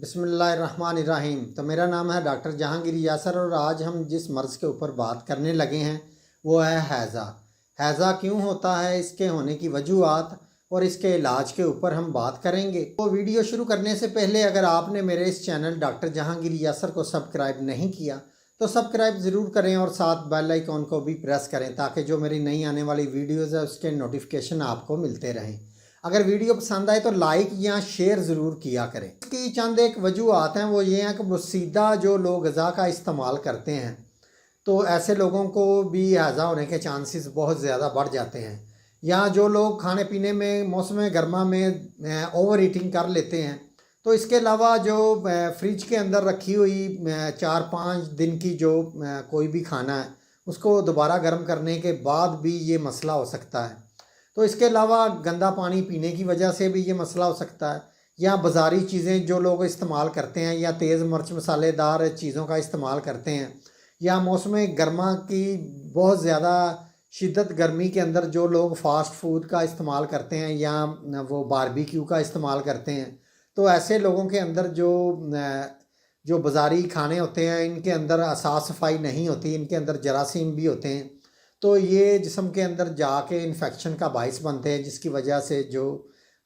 बिस्मिल्लाहिर्रहमानिर्रहीम। तो मेरा नाम है डॉक्टर जहांगीर यासर और आज हम जिस मर्ज़ के ऊपर बात करने लगे हैं वो है हैज़ा। हैज़ा क्यों होता है, इसके होने की वजूहात और इसके इलाज के ऊपर हम बात करेंगे। तो वीडियो शुरू करने से पहले अगर आपने मेरे इस चैनल डॉक्टर जहांगीर यासर को सब्सक्राइब नहीं किया तो सब्सक्राइब ज़रूर करें और साथ बेल आइकॉन को भी प्रेस करें ताकि जो मेरी नई आने वाली वीडियोज़ है उसके नोटिफिकेशन आपको मिलते रहें। अगर वीडियो पसंद आए तो लाइक या शेयर ज़रूर किया करें। इसकी चंद एक वजूहात हैं, वो ये हैं कि सीधा जो लोग ग़िज़ा का इस्तेमाल करते हैं तो ऐसे लोगों को भी हैज़ा होने के चांसेस बहुत ज़्यादा बढ़ जाते हैं। या जो लोग खाने पीने में मौसम गर्मा में ओवर ईटिंग कर लेते हैं। तो इसके अलावा जो फ्रिज के अंदर रखी हुई 4-5 दिन की जो कोई भी खाना है उसको दोबारा गर्म करने के बाद भी ये मसला हो सकता है। तो इसके अलावा गंदा पानी पीने की वजह से भी ये मसला हो सकता है। या बाज़ारी चीज़ें जो लोग इस्तेमाल करते हैं या तेज़ मिर्च मसालेदार चीज़ों का इस्तेमाल करते हैं या मौसम गर्मा की बहुत ज़्यादा शिद्दत गर्मी के अंदर जो लोग फ़ास्ट फूड का इस्तेमाल करते हैं या वो बारबेक्यू का इस्तेमाल करते हैं तो ऐसे लोगों के अंदर जो बाज़ारी खाने होते हैं इनके अंदर साफ़ सफाई नहीं होती, इनके अंदर जरासीम भी होते हैं। तो ये जिस्म के अंदर जाके इन्फेक्शन का बाइस बनते हैं जिसकी वजह से जो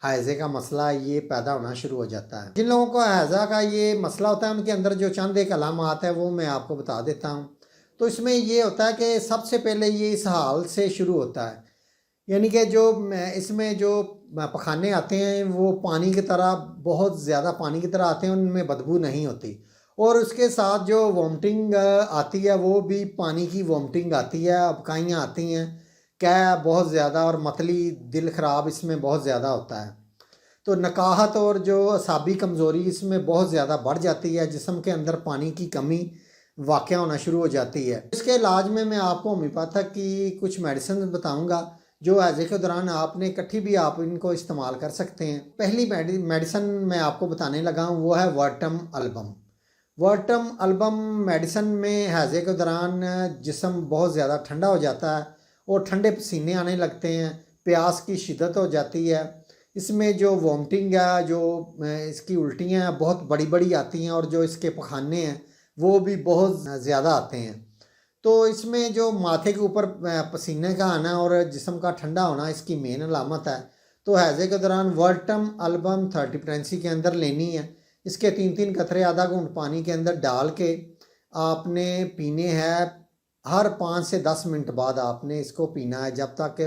हैज़े का मसला ये पैदा होना शुरू हो जाता है। जिन लोगों को हैज़ा का ये मसला होता है उनके अंदर जो चंद एक अलामात है वो मैं आपको बता देता हूँ। तो इसमें ये होता है कि सबसे पहले ये इस हाल से शुरू होता है, यानी कि जो इसमें जो पखाने आते हैं वो पानी की तरह बहुत ज़्यादा पानी की तरह आते हैं, उनमें बदबू नहीं होती। और उसके साथ जो वॉमिटिंग आती है वो भी पानी की वॉमिटिंग आती है, अबकाइयाँ आती हैं, क्या बहुत ज़्यादा और मतली दिल ख़राब इसमें बहुत ज़्यादा होता है। तो नकाहत और जो असाबी कमज़ोरी इसमें बहुत ज़्यादा बढ़ जाती है, जिस्म के अंदर पानी की कमी वाक़ होना शुरू हो जाती है। इसके इलाज में मैं आपको होम्योपैथिक की कुछ मेडिसिन बताऊँगा जो हैज़े के दौरान आपने इकट्ठी भी आप इनको इस्तेमाल कर सकते हैं। पहली मेडिसिन मैं आपको बताने लगा हूँ वो है वर्टम अल्बम। वर्टम अल्बम मेडिसिन में हैज़े के दौरान जिस्म बहुत ज़्यादा ठंडा हो जाता है और ठंडे पसीने आने लगते हैं, प्यास की शिद्दत हो जाती है। इसमें जो वॉमिटिंग है, जो इसकी उल्टियाँ बहुत बड़ी बड़ी आती हैं और जो इसके पखाने हैं वो भी बहुत ज़्यादा आते हैं। तो इसमें जो माथे के ऊपर पसीने का आना और जिस्म का ठंडा होना इसकी मेन अलामत है। तो हैज़े के दौरान वर्टम अल्बम 30 पोटेंसी के अंदर लेनी है। इसके 3-3 कतरे आधा घूंट पानी के अंदर डाल के आपने पीने हैं। हर 5 से 10 मिनट बाद आपने इसको पीना है, जब तक कि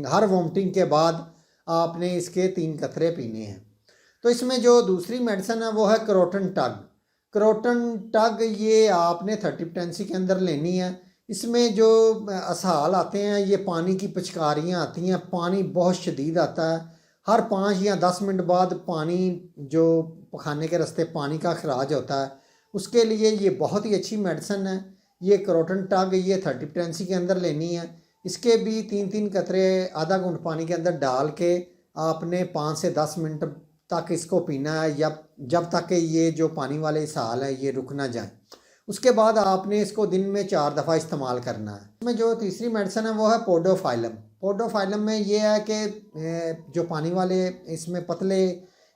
हर वॉमिटिंग के बाद आपने इसके 3 कतरे पीने हैं। तो इसमें जो दूसरी मेडिसिन है वो है क्रोटन टग। क्रोटन टग ये आपने 30 पोटेंसी के अंदर लेनी है। इसमें जो असहाल आते हैं ये पानी की पिचकारियाँ आती हैं, पानी बहुत शदीद आता है। हर 5 या 10 मिनट बाद पानी जो पखाने के रास्ते पानी का खराज होता है उसके लिए ये बहुत ही अच्छी मेडिसिन है। ये क्रोटन टग ये 30 पोटेंसी के अंदर लेनी है। इसके भी 3-3 कतरे आधा घूंट पानी के अंदर डाल के आपने 5 से 10 मिनट तक इसको पीना है, जब तक कि ये जो पानी वाले इसहाल है ये रुक ना जाए। उसके बाद आपने इसको दिन में 4 दफ़ा इस्तेमाल करना है। इसमें जो तीसरी मेडिसिन है वो है पोडोफाइलम। पोडोफाइलम में ये है कि जो पानी वाले इसमें पतले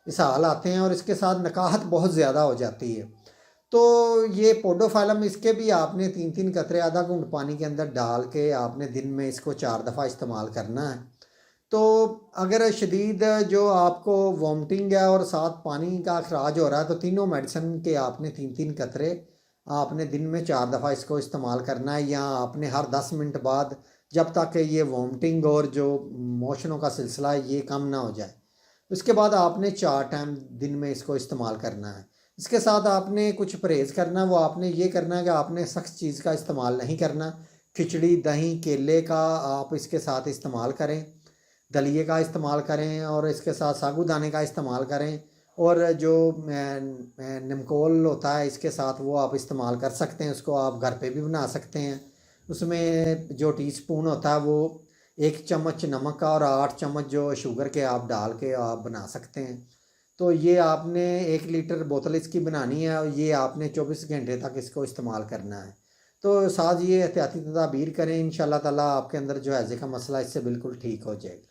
इसहाल आते हैं और इसके साथ नकाहत बहुत ज़्यादा हो जाती है। तो ये पोडोफाइलम इसके भी आपने 3-3 कतरे आधा घूंट पानी के अंदर डाल के आपने दिन में इसको 4 दफ़ा इस्तेमाल करना है। तो अगर शदीद जो आपको वॉमिटिंग है और साथ पानी का अखराज हो रहा है तो तीनों मेडिसिन के आपने 3-3 कतरे आपने दिन में 4 दफ़ा इसको इस्तेमाल करना है, या आपने हर 10 मिनट बाद, जब तक ये वॉमिटिंग और जो मोशनों का सिलसिला है ये कम ना हो जाए। उसके बाद आपने 4 टाइम दिन में इसको इस्तेमाल करना है। इसके साथ आपने कुछ परहेज़ करना, वो आपने ये करना है कि आपने सख्त चीज़ का इस्तेमाल नहीं करना। खिचड़ी, दही, केले का आप इसके साथ इस्तेमाल करें, दलिए का इस्तेमाल करें और इसके साथ साबूदाने का इस्तेमाल करें। और जो नमकोल होता है इसके साथ वो आप इस्तेमाल कर सकते हैं, उसको आप घर पे भी बना सकते हैं। उसमें जो टीस्पून होता है वो 1 चम्मच नमक का और 8 चम्मच जो शुगर के आप डाल के आप बना सकते हैं। तो ये आपने 1 लीटर बोतल इसकी बनानी है और ये आपने 24 घंटे तक इसको इस्तेमाल करना है। तो साथ ये एहतियाती तदाबीर करें, इंशाल्लाह ताला आपके अंदर जो हैज़े का मसला इससे बिल्कुल ठीक हो जाएगा।